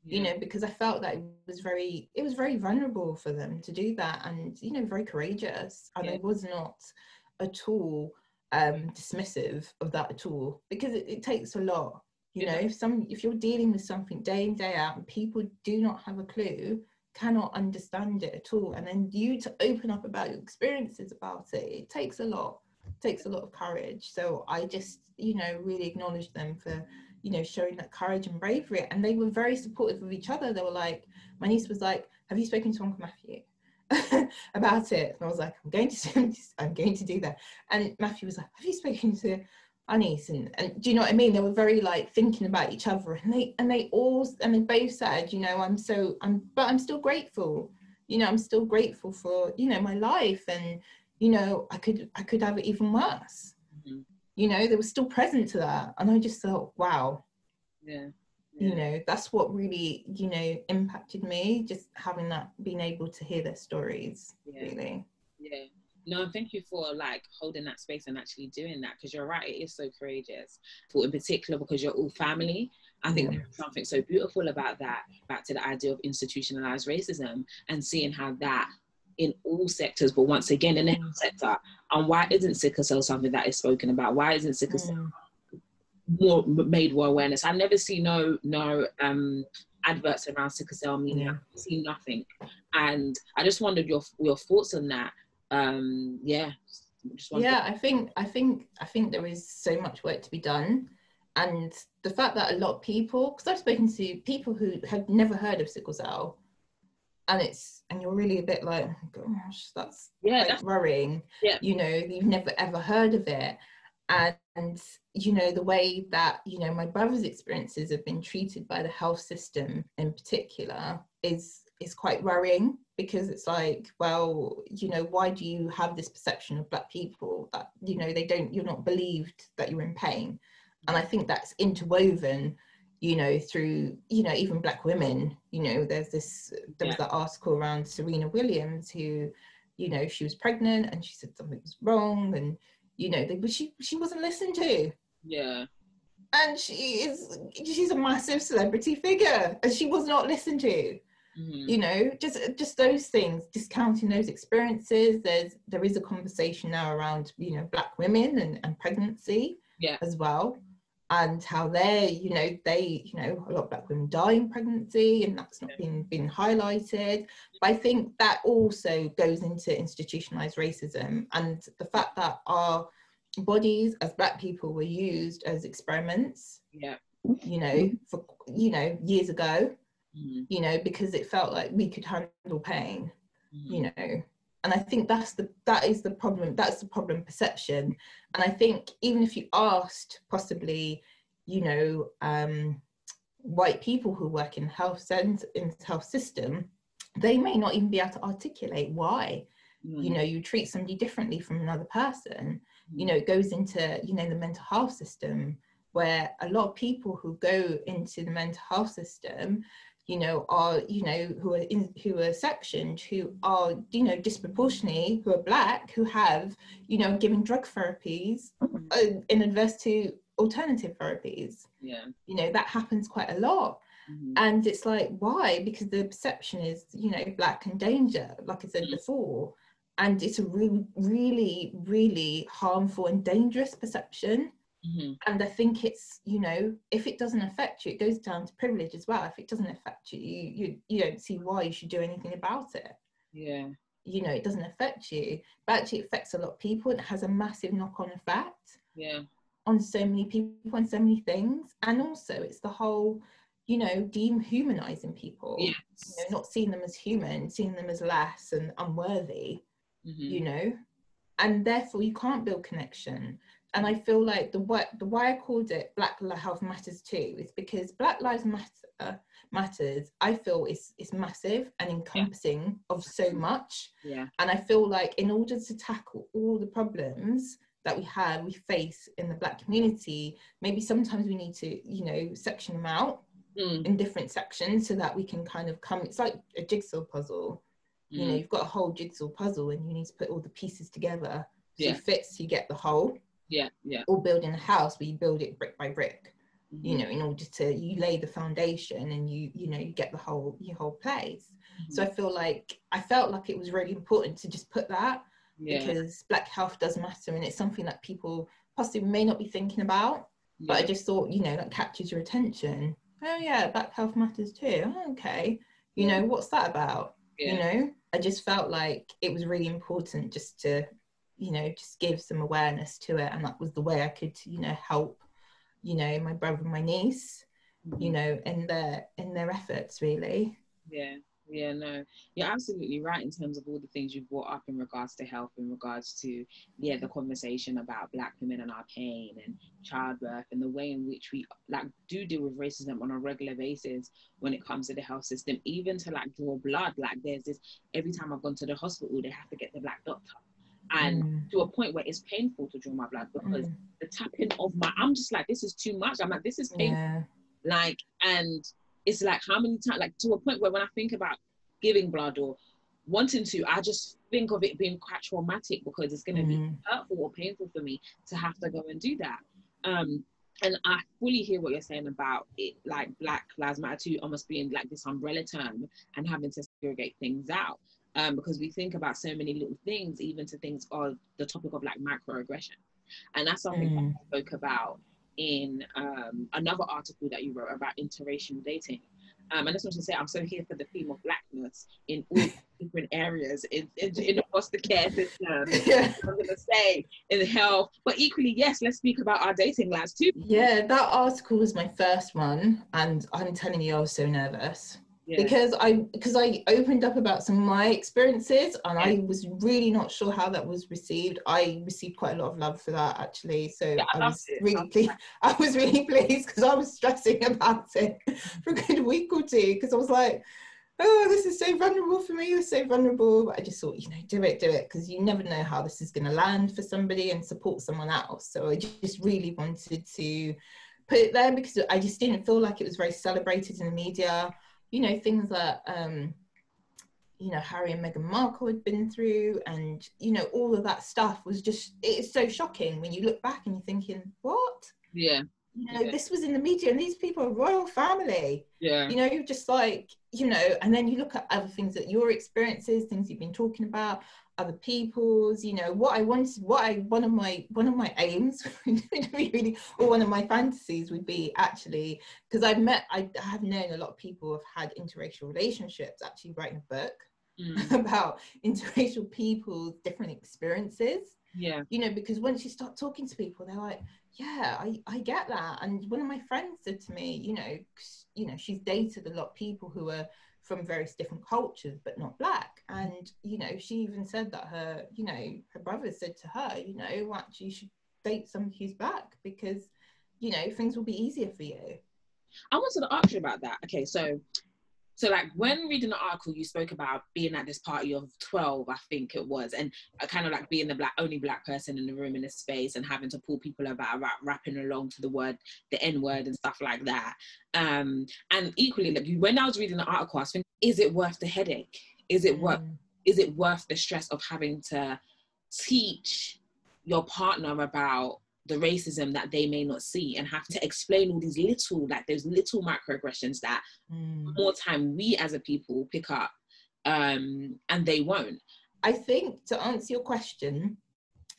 You know, because I felt that it was very vulnerable for them to do that, and, you know, very courageous. And I was not at all dismissive of that at all, because it takes a lot, you know. If you're dealing with something day in, day out, and people do not have a clue, cannot understand it at all, and then you to open up about your experiences about it, it takes a lot of courage. So I just, you know, really acknowledge them for, you know, showing that courage and bravery. And they were very supportive of each other. They were like, my niece was like, have you spoken to Uncle Matthew about it? And I was like, I'm going to do that. And Matthew was like, have you spoken to our niece? And do you know what I mean? They were very like thinking about each other, and they both said, you know, I'm still grateful. You know, I'm still grateful for, you know, my life, and, you know, I could have it even worse. You know, they were still present to that. And I just thought, wow. You know, that's what really, you know, impacted me, just having that, being able to hear their stories, really. No, thank you for like holding that space and actually doing that, because you're right, it is so courageous. For in particular, because you're all family, I think there's something so beautiful about that, back to the idea of institutionalized racism, and seeing how that in all sectors, but once again in the health sector. And why isn't sickle cell something that is spoken about? Why isn't sickle cell more made more awareness? I never see no adverts around sickle cell anemia. Yeah. I've seen nothing. And I just wondered your thoughts on that. I think there is so much work to be done, and the fact that a lot of people, because I've spoken to people who have never heard of sickle cell, and you're really a bit like, oh gosh, that's worrying. Yeah. You know, you've never ever heard of it, and you know, the way that, you know, my brother's experiences have been treated by the health system in particular is quite worrying, because it's like, well, you know, why do you have this perception of Black people that, you know, you're not believed that you're in pain? And I think that's interwoven, you know, through, you know, even Black women. You know, there was that article around Serena Williams, who, you know, she was pregnant and she said something was wrong, and, you know, but she wasn't listened to. Yeah. And she's a massive celebrity figure, and she was not listened to. Mm-hmm. You know, just those things, discounting those experiences. There is a conversation now around, you know, Black women and pregnancy as well, and how you know, a lot of Black women die in pregnancy, and that's not been highlighted. But I think that also goes into institutionalized racism, and the fact that our bodies as Black people were used as experiments, you know, for, you know, years ago. You know, because it felt like we could handle pain, you know. And I think that is the problem. That's the problem perception. And I think even if you asked possibly, you know, white people who work in in the health system, they may not even be able to articulate why. You know, you treat somebody differently from another person. You know, it goes into, you know, the mental health system, where a lot of people who go into the mental health system, you know, are, you know, who are sectioned, who are, you know, disproportionately, who are Black, who have, you know, given drug therapies in adverse to alternative therapies. You know, that happens quite a lot. And it's like, why? Because the perception is, you know, Black and danger, like I said before. And it's a really, really, really harmful and dangerous perception. And I think it's, you know, if it doesn't affect you, it goes down to privilege as well. If it doesn't affect you, you don't see why you should do anything about it. You know, it doesn't affect you, but actually it affects a lot of people. It has a massive knock-on effect on so many people and so many things. And also it's the whole, you know, dehumanizing people, you know, not seeing them as human, seeing them as less and unworthy, you know, and therefore you can't build connection. And I feel like the why I called it Black Health Matters too is because Black Lives Matters, I feel is massive and encompassing of so much. And I feel like in order to tackle all the problems that we face in the Black community, maybe sometimes we need to, you know, section them out in different sections so that we can kind of it's like a jigsaw puzzle. You know, you've got a whole jigsaw puzzle and you need to put all the pieces together so it fits, you get the whole. Or building a house where you build it brick by brick, you know, in order to, you lay the foundation and you know, you get your whole place. So I felt like it was really important to just put that, because Black health does matter, and it's something that people possibly may not be thinking about, but I just thought, you know, that captures your attention. Oh yeah, Black health matters too. Oh, okay, you know, what's that about? You know, I just felt like it was really important just to, you know, just give some awareness to it, and that was the way I could, you know, help, you know, my brother and my niece, you know, in their efforts, really. No, you're absolutely right in terms of all the things you've brought up in regards to health, in regards to the conversation about Black women and our pain and childbirth, and the way in which we like do deal with racism on a regular basis when it comes to the health system, even to like draw blood. Like there's this, every time I've gone to the hospital, they have to get the Black doctor. And to a point where it's painful to draw my blood, because the tapping of I'm just like, this is too much. I'm like, this is painful. Like, and it's like, how many times, like to a point where when I think about giving blood or wanting to, I just think of it being quite traumatic, because it's going to be hurtful or painful for me to have to go and do that. And I fully hear what you're saying about it, like Black Lives Matter too, almost being like this umbrella term and having to segregate things out. Because we think about so many little things, even to things of the topic of like microaggression. And that's something that I spoke about in another article that you wrote about interracial dating. And I just want to say, I'm so here for the theme of blackness in all different areas in the foster care system. Yeah. I'm going to say in health, but equally, yes, let's speak about our dating lives too. Yeah, that article was my first one, and I'm telling you, I was so nervous. Yeah. Because I opened up about some of my experiences, and I was really not sure how that was received. I received quite a lot of love for that, actually. So I was really pleased. I was really pleased, because I was stressing about it for a good week or two, because I was like, oh, this is so vulnerable for me. It's so vulnerable. But I just thought, do it, because you never know how this is going to land for somebody and support someone else. So I just really wanted to put it there, because I just didn't feel like it was very celebrated in the media. Things that, Harry and Meghan Markle had been through, and, all of that stuff was just, it's so shocking when you look back and you're thinking, what? Yeah. This was in the media, and these people are royal family. Yeah. You're just like, and then you look at other things, that your experiences, things you've been talking about, other people's, one of my aims really, or one of my fantasies would be, actually, because I have known a lot of people who have had interracial relationships, actually writing a book about interracial people's different experiences. Yeah. Because once you start talking to people, they're like, yeah, I get that. And one of my friends said to me, she's dated a lot of people who are from various different cultures, but not black. And, she even said that her brother said to her, actually, you should date somebody who's black, because, things will be easier for you. I wanted to ask you about that. Okay, so like, when reading the article, you spoke about being at this party of 12, I think it was, and kind of like being the only black person in the room, in the space, and having to pull people about rapping along to the N-word and stuff like that. And equally, like, when I was reading the article, I was thinking, is it worth the headache? Is it worth the stress of having to teach your partner about the racism that they may not see, and have to explain all these those little microaggressions that more time we as a people pick up, and they won't? I think, to answer your question,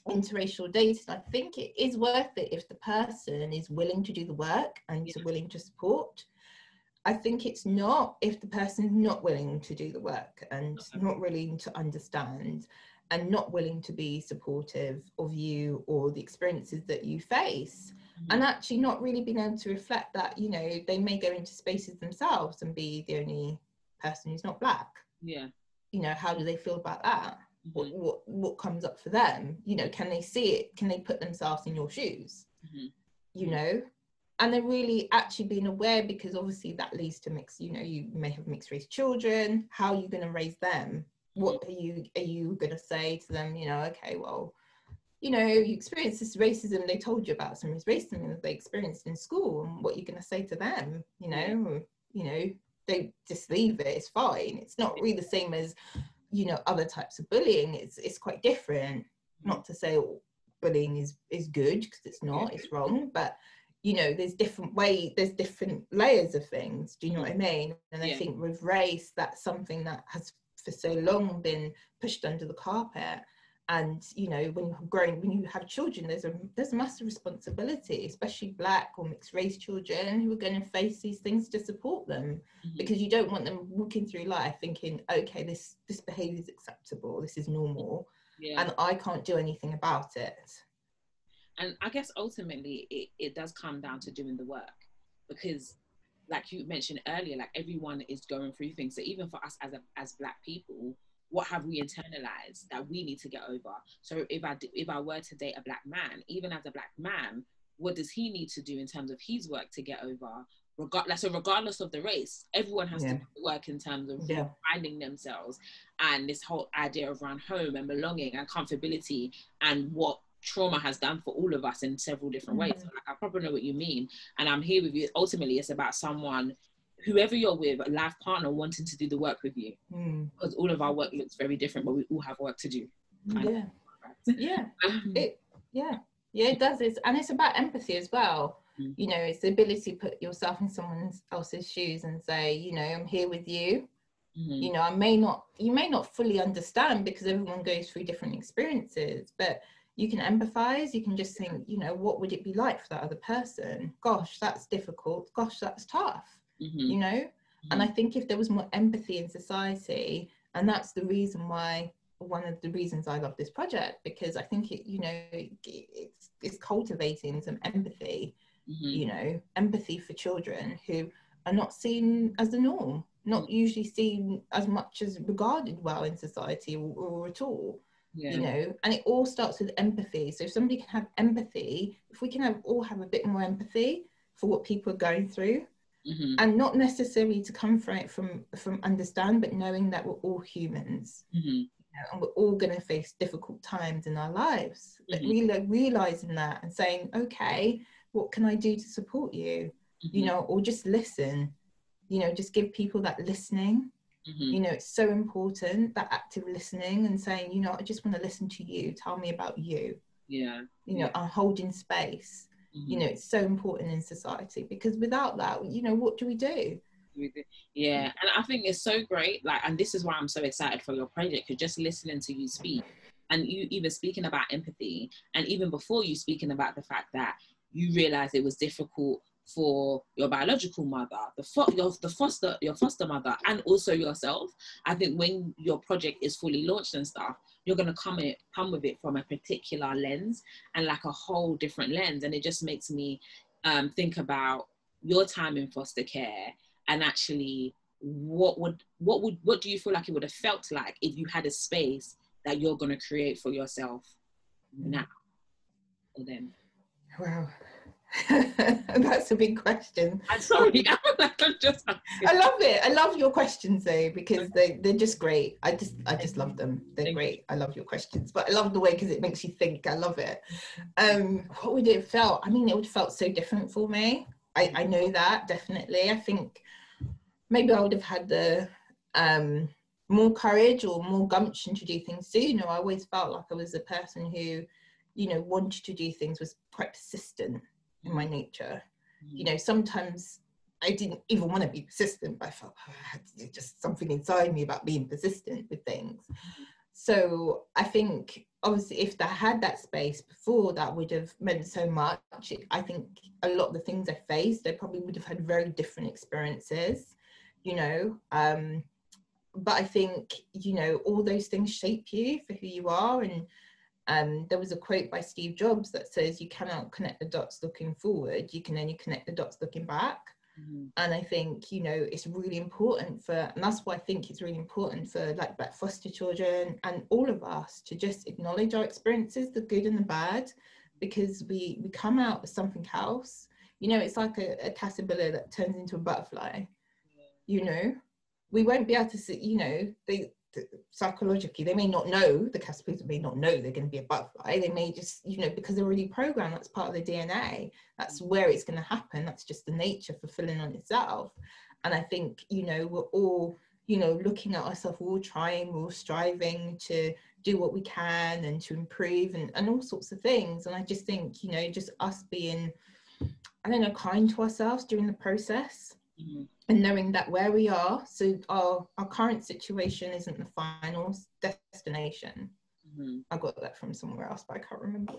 interracial dating, I think it is worth it if the person is willing to do the work and is willing to support. I think it's not if the person is not willing to do the work and not willing to understand, and not willing to be supportive of you or the experiences that you face, and actually not really being able to reflect that, they may go into spaces themselves and be the only person who's not black. Yeah. How do they feel about that? What comes up for them? Can they see it? Can they put themselves in your shoes? And they're really actually being aware, because obviously that leads to mixed, you may have mixed race children. How are you going to raise them? What are you going to say to them? Okay, well, you experienced this racism. They told you about some racism that they experienced in school, and what you're going to say to them? They just leave it. It's fine. It's not really the same as, other types of bullying. It's quite different. Not to say bullying is good, because it's not. It's wrong. But there's different layers of things. Do you know what I mean? And I think with race, that's something that has for so long been pushed under the carpet. And when you have children, there's a massive responsibility, especially black or mixed race children, who are going to face these things, to support them, because you don't want them walking through life thinking, okay, this behavior is acceptable, this is normal, and I can't do anything about it. And I guess ultimately it does come down to doing the work, because, like you mentioned earlier, like, everyone is going through things. So even for us as black people, what have we internalized that we need to get over? So if I were to date a black man, even as a black man, what does he need to do in terms of his work to get over? Regardless of the race, everyone has to work in terms of finding themselves, and this whole idea of around home and belonging and comfortability, and what trauma has done for all of us in several different ways. So, like, I probably know what you mean, and I'm here with you. Ultimately, it's about someone, whoever you're with, a life partner, wanting to do the work with you, because all of our work looks very different, but we all have work to do. It does. It's about empathy as well. It's the ability to put yourself in someone else's shoes and say, I'm here with you. You may not fully understand, because everyone goes through different experiences, but you can empathize. You can just think, what would it be like for that other person? Gosh, that's difficult. Gosh, that's tough. And I think if there was more empathy in society, and that's the reason why, one of the reasons I love this project, because I think it, you know, it's cultivating some empathy, you know, empathy for children who are not seen as the norm, not usually seen as much as regarded well in society or at all. You know, and it all starts with empathy. So if somebody can have empathy, if we can all have a bit more empathy for what people are going through, and not necessarily to come from it from understand, but knowing that we're all humans, you know, and we're all going to face difficult times in our lives, but really realizing that and saying, okay, what can I do to support you, you know, or just listen, you know, just give people that listening. You know, it's so important, that active listening, and saying, you know, I just want to listen to you, tell me about you. You know, I'm holding space. You know, it's so important in society, because without that, you know, what do we do? And I think it's so great, like, and this is why I'm so excited for your project, because just listening to you speak, and you even speaking about empathy, and even before you speaking about the fact that you realized it was difficult for your biological mother, your foster mother, and also yourself. I think when your project is fully launched and stuff, you're going to come with it from a particular lens, and like a whole different lens. And it just makes me think about your time in foster care, and actually what do you feel like it would have felt like if you had a space that you're going to create for yourself now or then? Wow. That's a big question. I'm sorry. I love it. I love your questions though, because they're just great. I just love them. They're great. I love your questions, but I love the way, because it makes you think. I love it. What would it have felt? I mean, it would have felt so different for me. I know that, definitely. I think maybe I would have had the more courage or more gumption to do things sooner. I always felt like I was a person who, you know, wanted to do things, was quite persistent in my nature. You know, sometimes I didn't even want to be persistent, but I felt I had to do just something inside me about being persistent with things. So I think obviously if I had that space before, that would have meant so much. I think a lot of the things I faced, I probably would have had very different experiences, you know. But I think, you know, all those things shape you for who you are. And there was a quote by Steve Jobs that says, you cannot connect the dots looking forward, you can only connect the dots looking back. And I think, you know, it's really important and that's why I think it's really important for like black foster children and all of us to just acknowledge our experiences, the good and the bad, because we come out as something else. You know, it's like a caterpillar that turns into a butterfly. You know, we won't be able to see, you know, psychologically, they may not know, the caterpillars may not know they're going to be a butterfly. They may just, you know, because they're already programmed, that's part of their DNA, that's where it's going to happen, that's just the nature fulfilling on itself. And I think, you know, we're all, you know, looking at ourselves, we're all trying, we're all striving to do what we can and to improve and all sorts of things. And I just think, you know, just us being, I don't know, kind to ourselves during the process. And knowing that where we are, so our current situation isn't the final destination. I got that from somewhere else, but I can't remember.